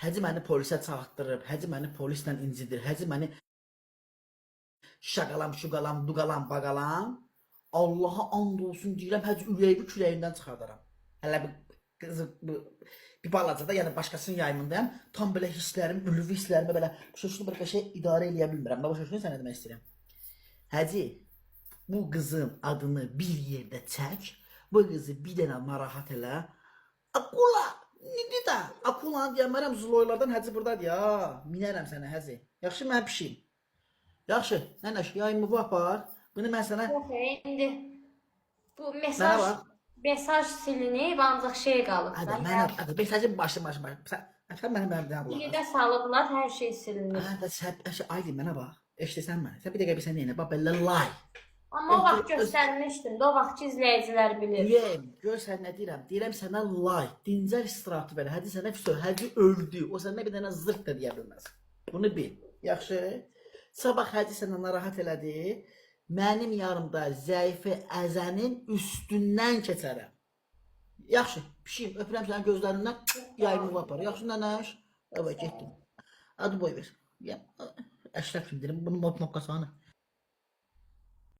Həci məni polisə çağırtdırıb, Həci məni polislə incidir, Həci məni şaqalam, şuqalam, duqalam, baqalam. Allaha and olsun deyirəm, Həci ürəyimi küləyindən çıxardaram. Hələ bir balaca da, yəni başqasının yayımındayım. Tam belə hisslərim, ülvi hisslərimi belə bir şey idarə eləyə bilmirəm. Mən başa düşürsən nə demək istəyirəm? Həci, bu qızın adını bir yerdə çək, bu qızı bir dənə narahat elə. Akula, nidi də? Akulanı deyəmərəm, Zuloylardan Həci buradadır ya. Minərəm sənə Həci. Yaxşı, mən pişiyim. Yaxşı, nənəş, yayımı bu apar. Bunu mən sənə... Yox, indi bu Mənə bax. mesaj silinib, ancaq şey qalıb. Hadi, mesajın başı. Sən mənə dənə bulaq. Yenidə salıblar, hər şey silinib. Aydın, mənə bax. Eşitirsən məni? Sən bir dəqiqə bir sən neyinə? Bax, belə lay. Amma o vaxt göstərmişdim də, o vaxt izləyicilər bilir. Ürəyim, gör sən nə deyirəm? Deyirəm sənə lay, dincəl istirahati ver. Hədi sənə füso, Hədi öldü. O sənə bir dənə zırt da deyə bilməz. Bunu bil. Yaxşı? Sabah Hədi sənə narahat elədi. Mənim yarımda zəifi əzənin üstündən keçərəm. Yaxşı, pişiyim, öpürəm sənin gözlərindən, yayımı apar. Yaxşı, nənəş? Evet, getdim. Adı boy ver. Əşrəf kim deyirəm, bunun nokası hanı?